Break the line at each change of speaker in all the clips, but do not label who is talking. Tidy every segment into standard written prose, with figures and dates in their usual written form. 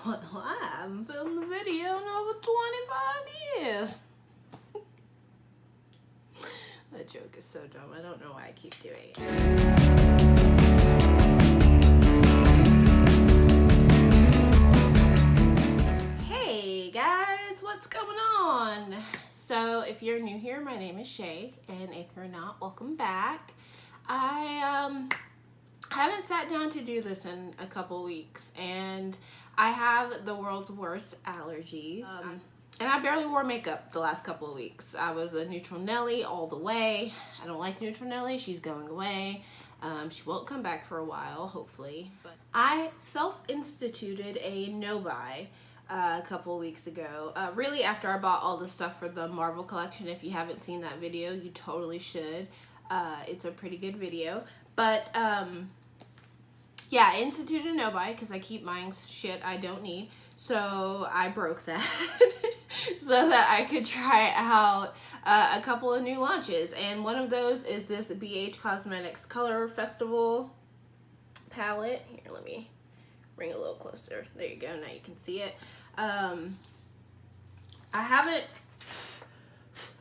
Well, I haven't filmed the video in over 25 years. That joke is so dumb. I don't know why I keep doing it. Hey guys, what's going on? So if you're new here, my name is Shay, and if you're not, welcome back. I haven't sat down to do this in a couple weeks, and I have the world's worst allergies. And I barely wore makeup the last couple of weeks. I was a neutral Nelly all the way. I don't like neutral Nelly. She's going away. She won't come back for a while, hopefully. But I self-instituted a no-buy a couple of weeks ago. Really after I bought all the stuff for the Marvel collection. If you haven't seen that video, you totally should. It's a pretty good video. But yeah, I instituted a no-buy because I keep buying shit I don't need. So I broke that so that I could try out a couple of new launches. And one of those is this BH Cosmetics Color Festival palette. Here, let me bring it a little closer. There you go. Now you can see it. I haven't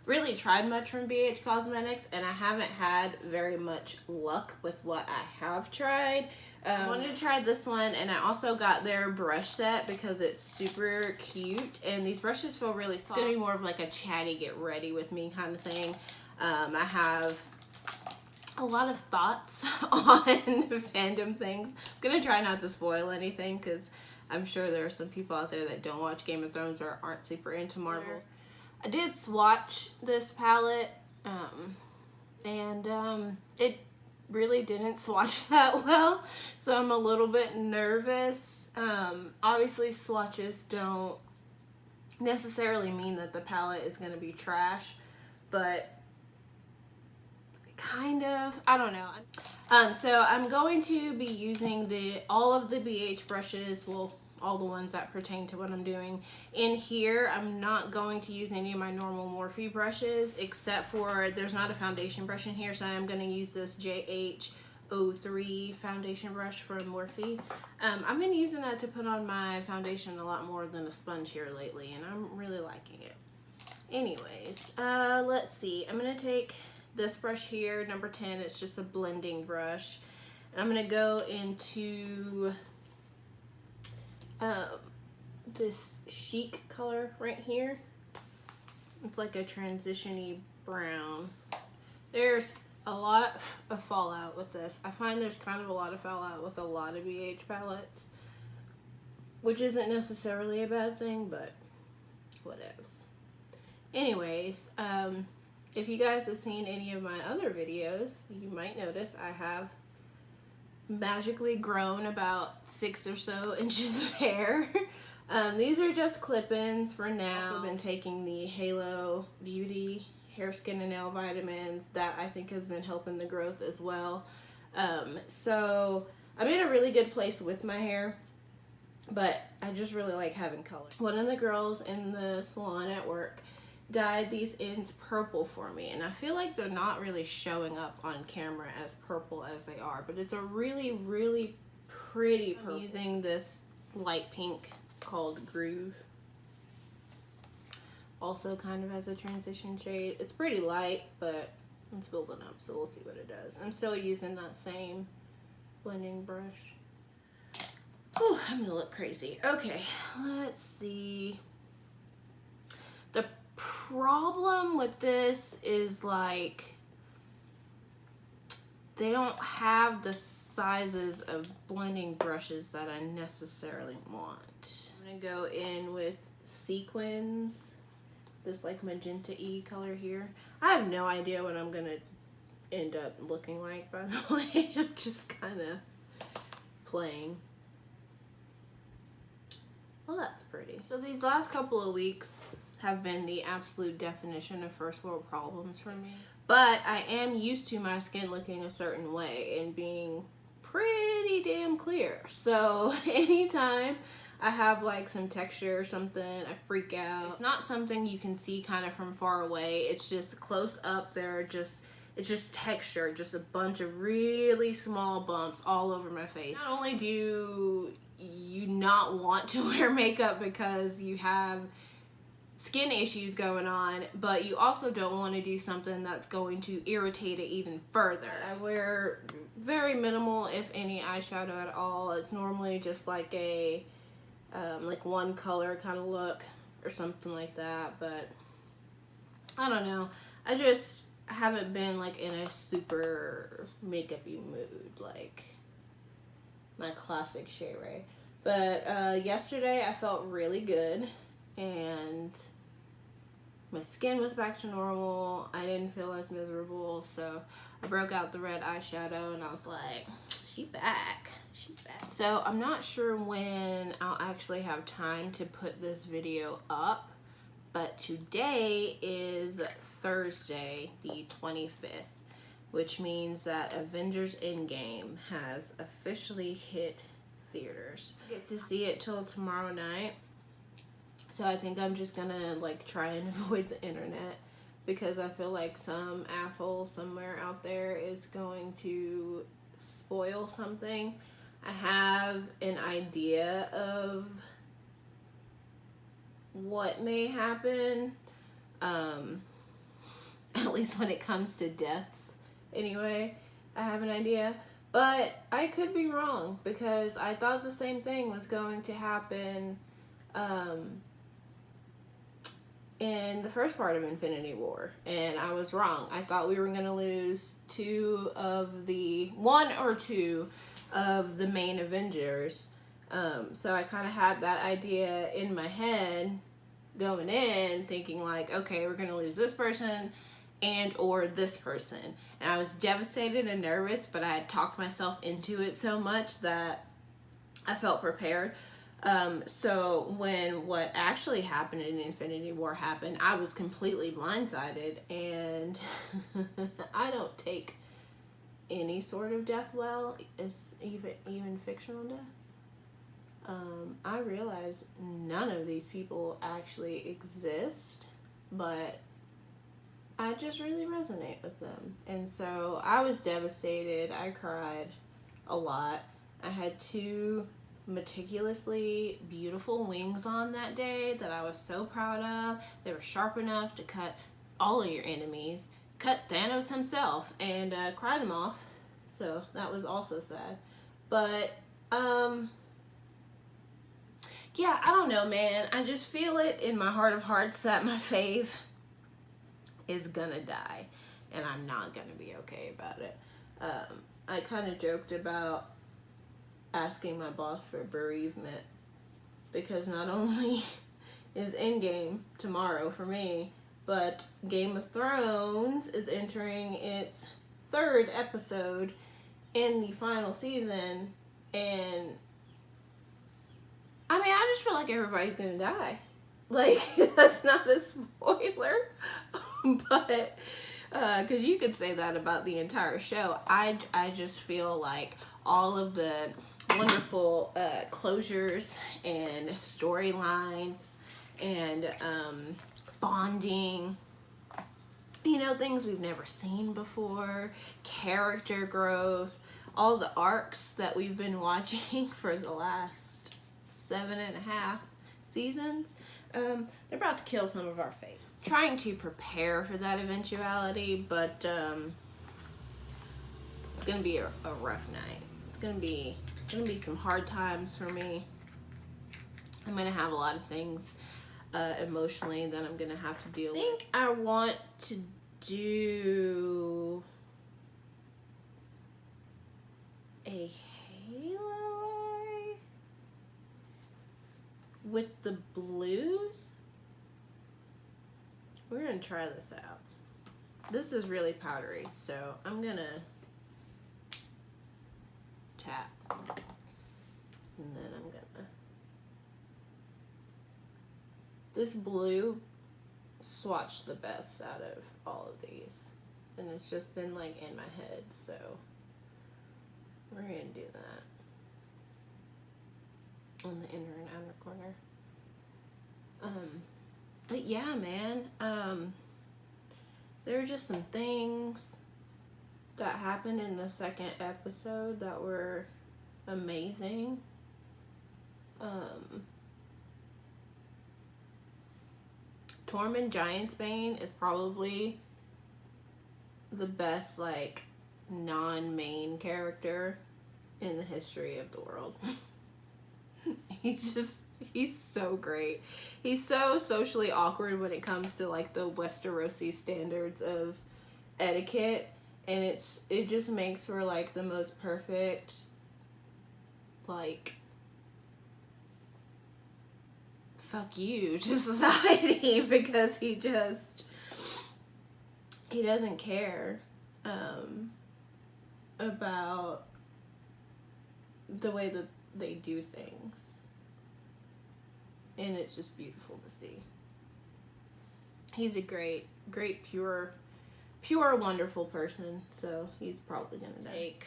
really tried much from BH Cosmetics, and I haven't had very much luck with what I have tried. I wanted to try this one, and I also got their brush set because it's super cute, and these brushes feel really soft. It's gonna be more of like a chatty get ready with me kind of thing. I have a lot of thoughts on fandom things. I'm gonna try not to spoil anything because I'm sure there are some people out there that don't watch Game of Thrones or aren't super into Marvel. I did swatch this palette, and it really didn't swatch that well, so I'm a little bit nervous. Obviously swatches don't necessarily mean that the palette is going to be trash, but kind of, I don't know. So I'm going to be using all of the BH brushes, well, all the ones that pertain to what I'm doing. In here, I'm not going to use any of my normal Morphe brushes, except for there's not a foundation brush in here, so I'm going to use this JH03 foundation brush from Morphe. I've been using that to put on my foundation a lot more than a sponge here lately, and I'm really liking it. Anyways, let's see. I'm going to take this brush here, number 10. It's just a blending brush. And I'm going to go into this chic color right here. It's like a transition-y brown. There's a lot of fallout with this. I find there's kind of a lot of fallout with a lot of BH palettes, which isn't necessarily a bad thing, but whatevs. Anyways, if you guys have seen any of my other videos, you might notice I have magically grown about 6 or so inches of hair. These are just clip-ins for now. I've also been taking the Halo Beauty hair, skin, and nail vitamins. That I think has been helping the growth as well. So I'm in a really good place with my hair, but I just really like having color. One of the girls in the salon at work dyed these ends purple for me, and I feel like they're not really showing up on camera as purple as they are, but it's a really, really pretty purple. I'm using this light pink called Groove, also kind of as a transition shade. It's pretty light, but it's building up, so we'll see what it does. I'm still using that same blending brush. Oh, I'm gonna look crazy. Okay, let's see. The problem with this is, like, they don't have the sizes of blending brushes that I necessarily want. I'm gonna go in with Sequins, this like magenta-y color here. I have no idea what I'm gonna end up looking like, by the way. I'm just kind of playing. Well, that's pretty. So these last couple of weeks have been the absolute definition of first world problems for me. But I am used to my skin looking a certain way and being pretty damn clear. So anytime I have like some texture or something, I freak out. It's not something you can see kind of from far away. It's just close up there, it's just texture, just a bunch of really small bumps all over my face. Not only do you not want to wear makeup because you have skin issues going on, but you also don't want to do something that's going to irritate it even further. I wear very minimal, if any, eyeshadow at all. It's normally just like a like one color kind of look or something like that, but I don't know. I just haven't been like in a super makeup-y mood, like my classic Sheree. But yesterday I felt really good, and my skin was back to normal. I didn't feel as miserable, so I broke out the red eyeshadow and I was like, she back. She's back. So I'm not sure when I'll actually have time to put this video up, but today is Thursday, the 25th, which means that Avengers Endgame has officially hit theaters. I get to see it till tomorrow night. So I think I'm just gonna like try and avoid the internet, because I feel like some asshole somewhere out there is going to spoil something. I have an idea of what may happen, at least when it comes to deaths anyway. I have an idea, but I could be wrong, because I thought the same thing was going to happen in the first part of Infinity War, and I was wrong. I thought we were going to lose one or two of the main Avengers. So I kind of had that idea in my head going in, thinking like, okay, we're going to lose this person and or this person. And I was devastated and nervous, but I had talked myself into it so much that I felt prepared. So when what actually happened in Infinity War happened, I was completely blindsided, and I don't take any sort of death well, it's even fictional death. I realize none of these people actually exist, but I just really resonate with them. And so I was devastated. I cried a lot. I had 2 meticulously beautiful wings on that day that I was so proud of. They were sharp enough to cut all of your enemies, cut Thanos himself, and cry them off. So that was also sad. But yeah, I don't know, man. I just feel it in my heart of hearts that my fave is gonna die, and I'm not gonna be okay about it. I kind of joked about asking my boss for bereavement, because not only is Endgame tomorrow for me, but Game of Thrones is entering its 3rd episode in the final season, and I mean, I just feel like everybody's gonna die. Like, that's not a spoiler, but because you could say that about the entire show. I just feel like all of the wonderful closures and storylines and bonding, you know, things we've never seen before, character growth, all the arcs that we've been watching for the last 7.5 seasons, they're about to kill some of our fate. Trying to prepare for that eventuality, but it's gonna be a rough night. It's gonna be some hard times for me. I'm gonna have a lot of things emotionally that I'm gonna have to deal with. I think I want to do a halo eye with the blues. We're gonna try this out. This is really powdery, so I'm gonna tap, and then I'm gonna, this blue swatched the best out of all of these, and it's just been like in my head, so we're gonna do that on the inner and outer corner. But yeah, man, there are just some things that happened in the 2nd episode that were amazing. Tormund Giantsbane is probably the best, like, non-main character in the history of the world. He's so great. He's so socially awkward when it comes to, like, the Westerosi standards of etiquette, and it just makes for, like, the most perfect, like, fuck you to society, because he doesn't care about the way that they do things, and it's just beautiful to see. He's a great pure wonderful person, so he's probably gonna take.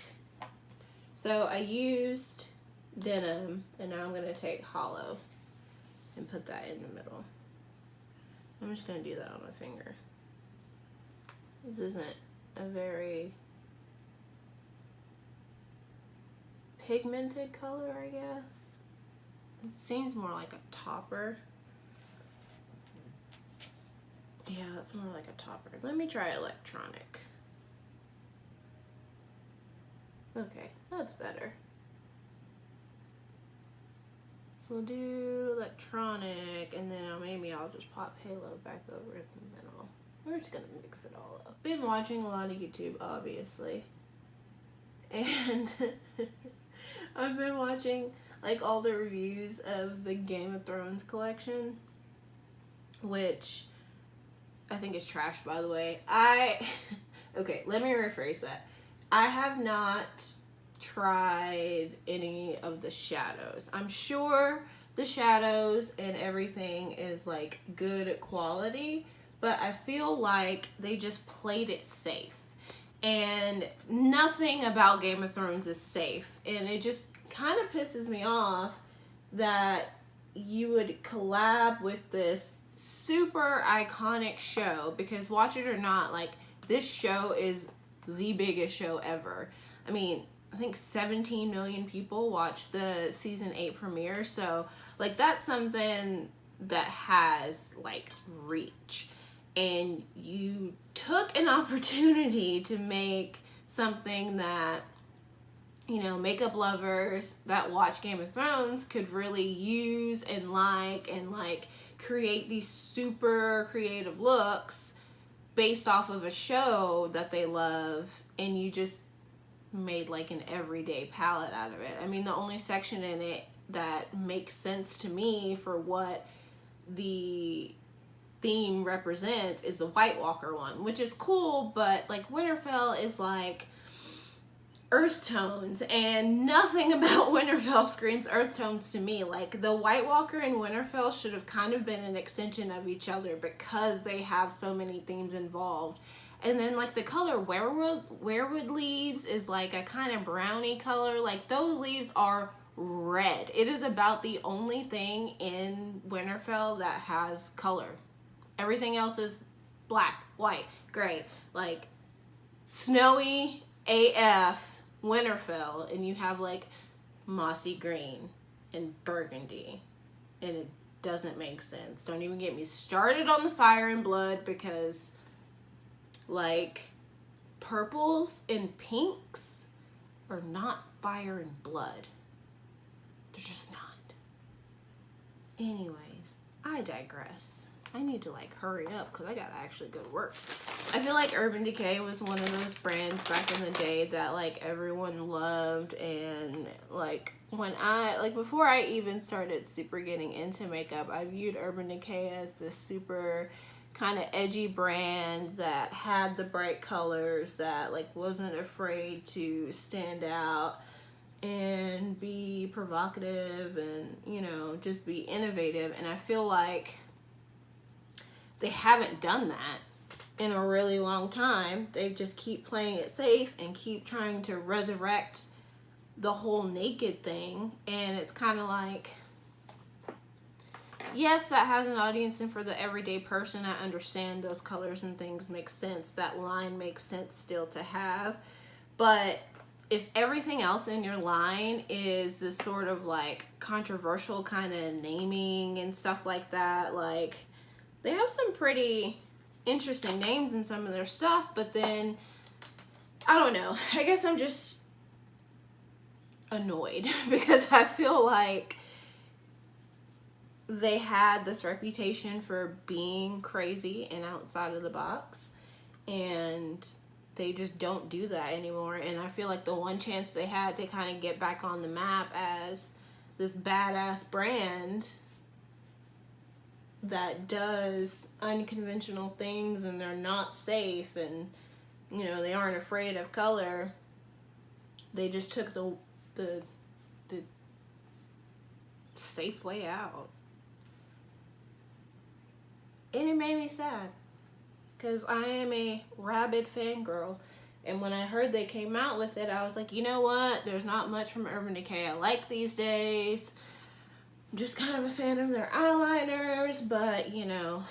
So I used Denim, and now I'm gonna take Hollow and put that in the middle. I'm just gonna do that on my finger. This isn't a very pigmented color, I guess. It seems more like a topper. Yeah, that's more like a topper. Let me try electronic. Okay, that's better. So we'll do electronic, and then maybe I'll just pop Halo back over in the middle. We're just gonna mix it all up. Been watching a lot of YouTube, obviously. And I've been watching, like, all the reviews of the Game of Thrones collection, which I think is trash, by the way. Okay, let me rephrase that. I have not tried any of the shadows. I'm sure the shadows and everything is, like, good quality, but I feel like they just played it safe. And nothing about Game of Thrones is safe. And it just kind of pisses me off that you would collab with this super iconic show, because watch it or not, like, this show is the biggest show ever. I mean, I think 17 million people watched the season 8 premiere, so, like, that's something that has, like, reach. And you took an opportunity to make something that, you know, makeup lovers that watch Game of Thrones could really use and, like, create these super creative looks based off of a show that they love, and you just made, like, an everyday palette out of it. I mean, the only section in it that makes sense to me for what the theme represents is the White Walker one, which is cool, but, like, Winterfell is, like, earth tones, and nothing about Winterfell screams earth tones to me. Like, the White Walker and Winterfell should have kind of been an extension of each other, because they have so many themes involved. And then, like, the color werewood leaves is, like, a kind of browny color. Like, those leaves are red. It is about the only thing in Winterfell that has color. Everything else is black, white, gray. Like, snowy AF Winterfell, and you have, like, mossy green and burgundy, and it doesn't make sense. Don't even get me started on the Fire and Blood, because, like, purples and pinks are not fire and blood. They're just not. Anyways, I digress. I need to, like, hurry up, because I gotta actually go to work. I feel like Urban Decay was one of those brands back in the day that, like, everyone loved, and, like, when before I even started super getting into makeup, I viewed Urban Decay as this super kind of edgy brand that had the bright colors, that, like, wasn't afraid to stand out and be provocative and, you know, just be innovative. And I feel like they haven't done that in a really long time. They just keep playing it safe and keep trying to resurrect the whole naked thing. And it's kind of like, yes, that has an audience, and for the everyday person, I understand those colors and things make sense. That line makes sense still to have. But if everything else in your line is this sort of like controversial kind of naming and stuff like that, like they have some pretty interesting names in some of their stuff, but then I don't know, I guess I'm just annoyed because I feel like they had this reputation for being crazy and outside of the box, and they just don't do that anymore. And I feel like the one chance they had to kind of get back on the map as this badass brand that does unconventional things and they're not safe and, you know, they aren't afraid of color, they just took the safe way out. And it made me sad, because I am a rabid fangirl. And when I heard they came out with it, I was like, you know what? There's not much from Urban Decay I like these days. I'm just kind of a fan of their eyeliners, but, you know,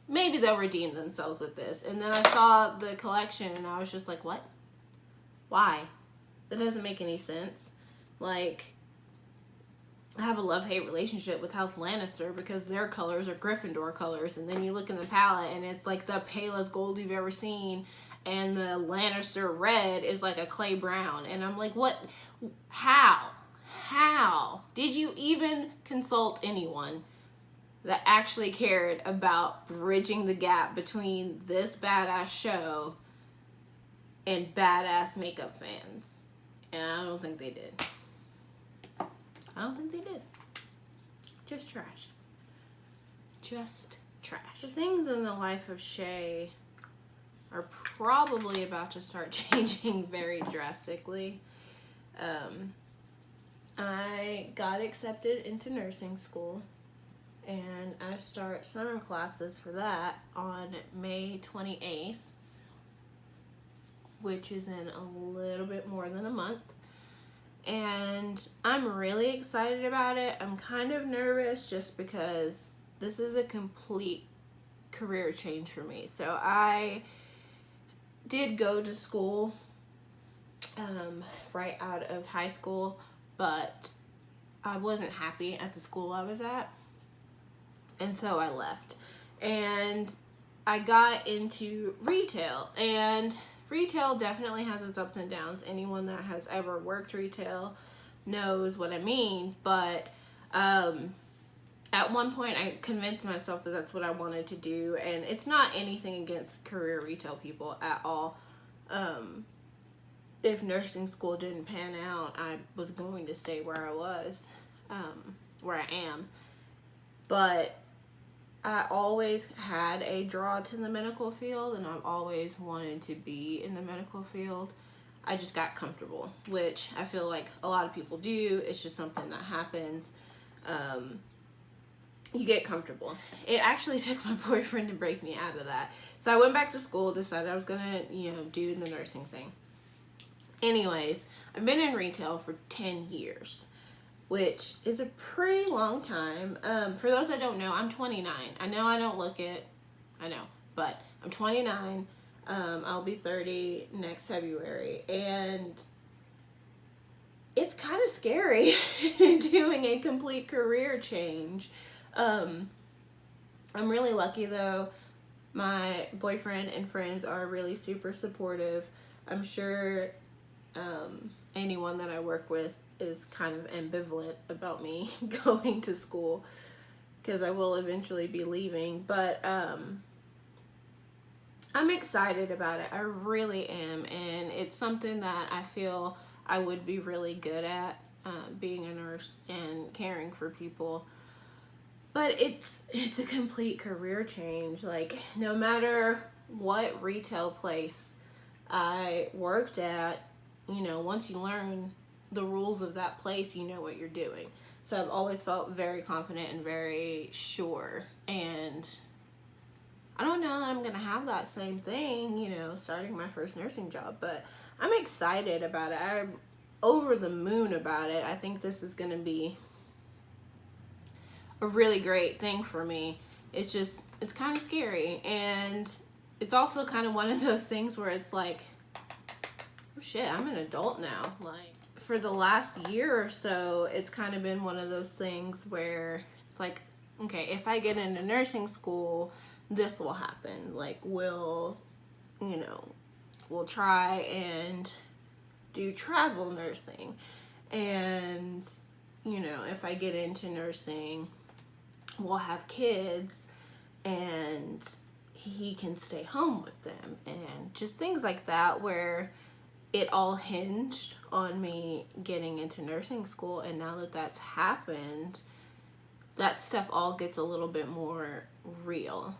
maybe they'll redeem themselves with this. And then I saw the collection, and I was just like, what? Why? That doesn't make any sense. Like, I have a love-hate relationship with House Lannister because their colors are Gryffindor colors, and then you look in the palette and it's like the palest gold you've ever seen, and the Lannister red is like a clay brown, and I'm like, what? How did you even consult anyone that actually cared about bridging the gap between this badass show and badass makeup fans? And I don't think they did. I don't think they did. Just trash. Just trash. The things in the life of Shay are probably about to start changing very drastically. I got accepted into nursing school, and I start summer classes for that on May 28th, which is in a little bit more than a month. And I'm really excited about it. I'm kind of nervous just because this is a complete career change for me. So I did go to school right out of high school, but I wasn't happy at the school I was at, and so I left. And I got into retail, and retail definitely has its ups and downs. Anyone that has ever worked retail knows what I mean. But at one point I convinced myself that that's what I wanted to do. And it's not anything against career retail people at all. If nursing school didn't pan out, I was going to stay where I was, where I am. But I always had a draw to the medical field, and I've always wanted to be in the medical field. I just got comfortable, which I feel like a lot of people do. It's just something that happens. You get comfortable. It actually took my boyfriend to break me out of that. So I went back to school, decided I was gonna, do the nursing thing. Anyways, I've been in retail for 10 years. Which is a pretty long time. For those that don't know, I'm 29. I know I don't look it. I know. But I'm 29. I'll be 30 next February. And it's kind of scary doing a complete career change. I'm really lucky, though. My boyfriend and friends are really super supportive. I'm sure anyone that I work with is kind of ambivalent about me going to school, because I will eventually be leaving, but I'm excited about it. I really am, and it's something that I feel I would be really good at, being a nurse and caring for people. But it's a complete career change. Like, no matter what retail place I worked at, once you learn the rules of that place, you know what you're doing. So I've always felt very confident and very sure. And I don't know that I'm going to have that same thing, starting my first nursing job. But I'm excited about it. I'm over the moon about it. I think this is going to be a really great thing for me. It's kind of scary. And it's also kind of one of those things where it's like, oh shit, I'm an adult now. Like, for the last year or so, it's kind of been one of those things where it's like, okay, if I get into nursing school, this will happen. Like, we'll try and do travel nursing. And, if I get into nursing, we'll have kids and he can stay home with them, and just things like that, where it all hinged on me getting into nursing school. And now that that's happened, that stuff all gets a little bit more real.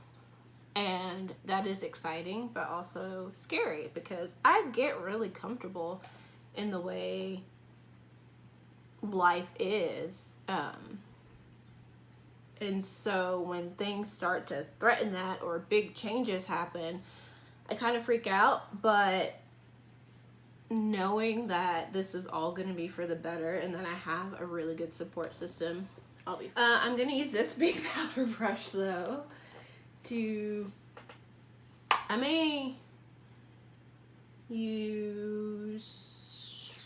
And that is exciting, but also scary, because I get really comfortable in the way life is. And so when things start to threaten that, or big changes happen, I kind of freak out. But knowing that this is all going to be for the better, and that I have a really good support system, I'll be fine. I'm going to use this big powder brush though I may use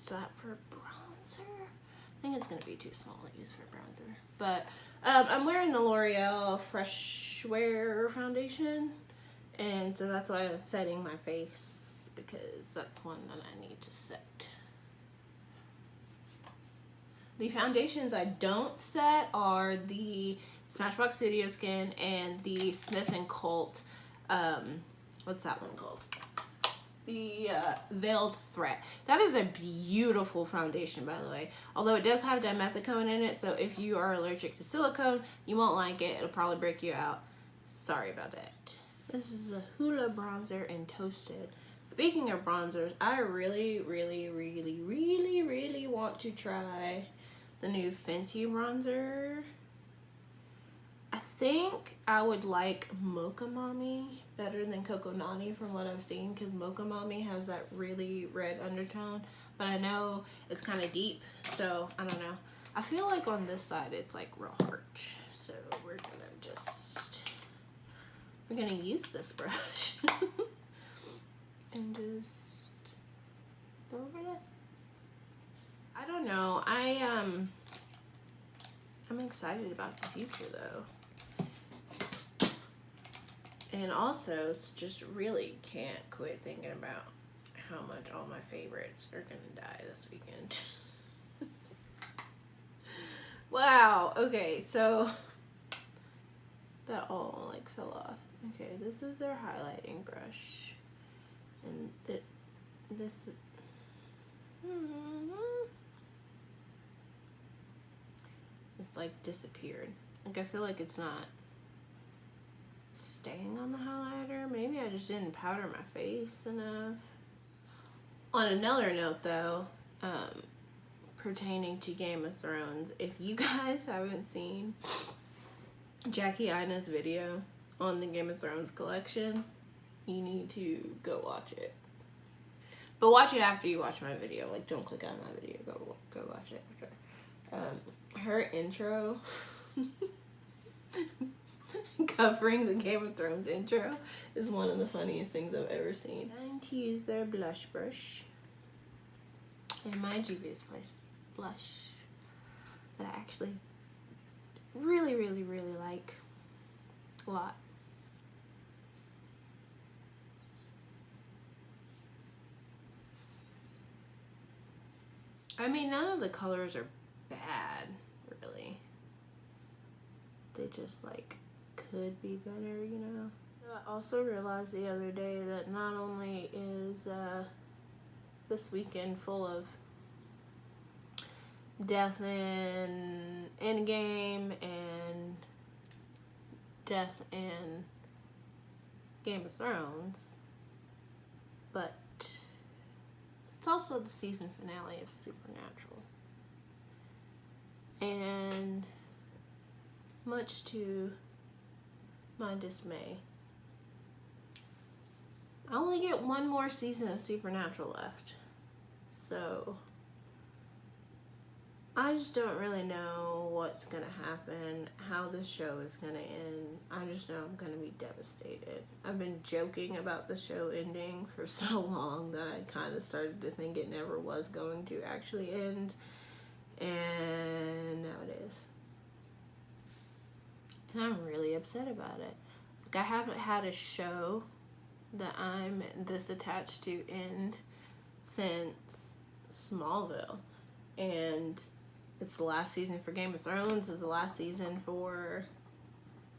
that for bronzer. I think it's going to be too small to use for bronzer. But I'm wearing the L'Oreal Fresh Wear foundation, and so that's why I'm setting my face, because that's one that I need to set. The foundations I don't set are the Smashbox Studio Skin and the Smith & Colt, what's that one called? The Veiled Threat. That is a beautiful foundation, by the way. Although it does have dimethicone in it, so if you are allergic to silicone, you won't like it. It'll probably break you out. Sorry about that. This is a Hoola Bronzer in Toasted. Speaking of bronzers, I really, really, really, really, really want to try the new Fenty bronzer. I think I would like Mocha Mommy better than Coco Nani from what I've seen, because Mocha Mommy has that really red undertone, but I know it's kind of deep, so I don't know. I feel like on this side it's like real harsh, so we're gonna use this brush and just go over that. I don't know. I'm excited about the future though. And also, just really can't quit thinking about how much all my favorites are gonna die this weekend. Wow, okay, so that all like fell off. Okay, this is their highlighting brush. And this it's like disappeared. Like, I feel like it's not staying on the highlighter. Maybe I just didn't powder my face enough. On another note though, pertaining to Game of Thrones, if you guys haven't seen Jackie Ina's video on the Game of Thrones collection, you need to go watch it. But watch it after you watch my video. Like, don't click on my video. Go watch it after. Her intro covering the Game of Thrones intro is one of the funniest things I've ever seen. I'm going to use their blush brush and my Juvia's Place blush that I actually really, really, really like a lot. I mean, none of the colors are bad, really. They just, like, could be better, you know? I also realized the other day that not only is this weekend full of death in Endgame and death in Game of Thrones, but it's also the season finale of Supernatural. And much to my dismay, I only get one more season of Supernatural left. So I just don't really know what's gonna happen, how the show is gonna end. I just know I'm gonna be devastated. I've been joking about the show ending for so long that I kind of started to think it never was going to actually end. And now it is. And I'm really upset about it. Like, I haven't had a show that I'm this attached to end since Smallville. And it's the last season for Game of Thrones. It's the last season for,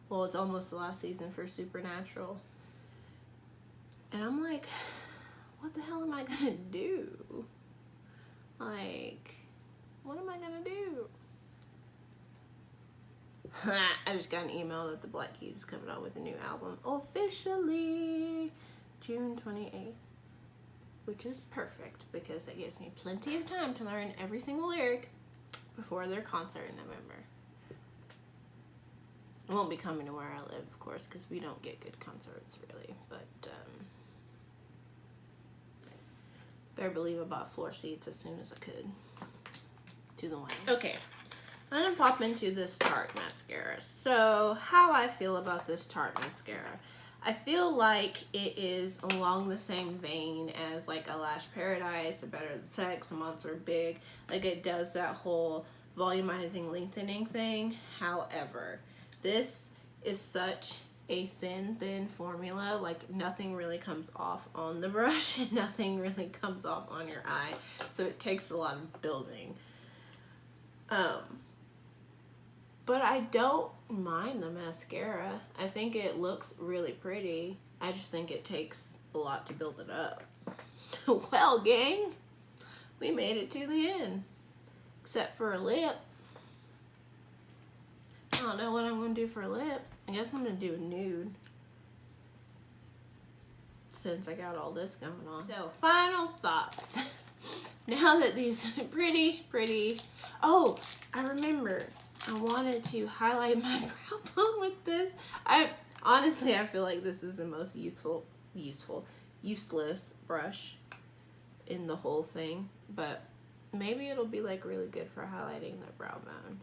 well, it's almost the last season for Supernatural. And I'm like, what the hell am I gonna do? Like, what am I gonna do? I just got an email that the Black Keys is coming out with a new album officially June 28th. Which is perfect because it gives me plenty of time to learn every single lyric before their concert in November. It won't be coming to where I live, of course, because we don't get good concerts, really. But, better believe I bought floor seats as soon as I could to the wedding. Okay, I'm going to pop into this Tarte mascara. So, how I feel about this Tarte mascara. I feel like it is along the same vein as like a Lash Paradise, a Better Than Sex, a Monster Big. Like, it does that whole volumizing, lengthening thing. However, this is such a thin formula. Like, nothing really comes off on the brush and nothing really comes off on your eye. So it takes a lot of building. But I don't mind the mascara. I think it looks really pretty. I just think it takes a lot to build it up. Well, gang, we made it to the end. Except for a lip. I don't know what I'm going to do for a lip. I guess I'm going to do a nude. Since I got all this going on. So, final thoughts. Now that these pretty... Oh, I remember. I wanted to highlight my brow bone with this. Honestly, I feel like this is the most useless brush in the whole thing. But maybe it'll be like really good for highlighting the brow bone.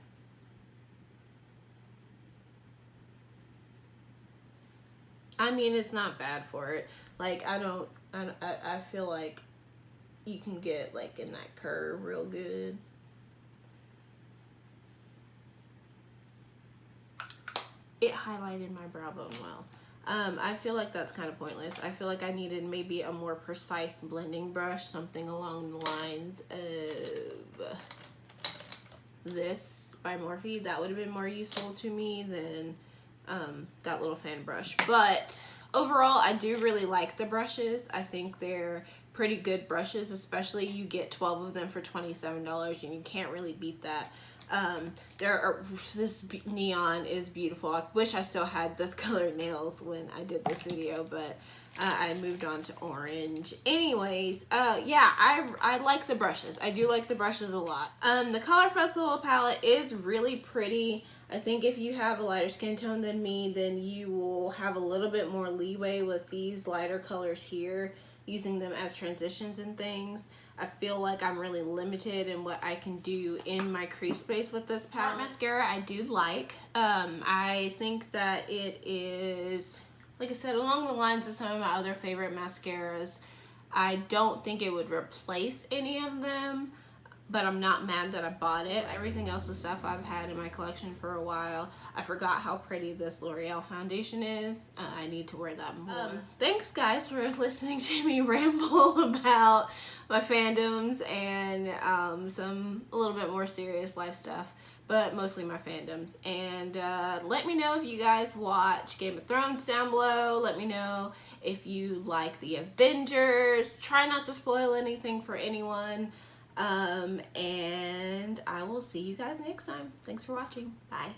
I mean, it's not bad for it. Like, I feel like you can get like in that curve real good. It highlighted my brow bone well. I feel like that's kind of pointless. I feel like I needed maybe a more precise blending brush, something along the lines of this by Morphe. That would have been more useful to me than that little fan brush. But overall, I do really like the brushes. I think they're pretty good brushes, especially you get 12 of them for $27 and you can't really beat that. This neon is beautiful. I wish I still had this colored nails when I did this video, but I moved on to orange. Anyways, yeah, I like the brushes. I do like the brushes a lot. The Color Festival palette is really pretty. I think if you have a lighter skin tone than me, then you will have a little bit more leeway with these lighter colors here, using them as transitions and things. I feel like I'm really limited in what I can do in my crease space with this palette. Mascara I do like. I think that it is, like I said, along the lines of some of my other favorite mascaras. I don't think it would replace any of them, but I'm not mad that I bought it. Everything else is stuff I've had in my collection for a while. I forgot how pretty this L'Oreal foundation is. I need to wear that more. Thanks guys for listening to me ramble about my fandoms and a little bit more serious life stuff, but mostly my fandoms. And let me know if you guys watch Game of Thrones down below. Let me know if you like the Avengers. Try not to spoil anything for anyone. And I will see you guys next time. Thanks for watching. Bye.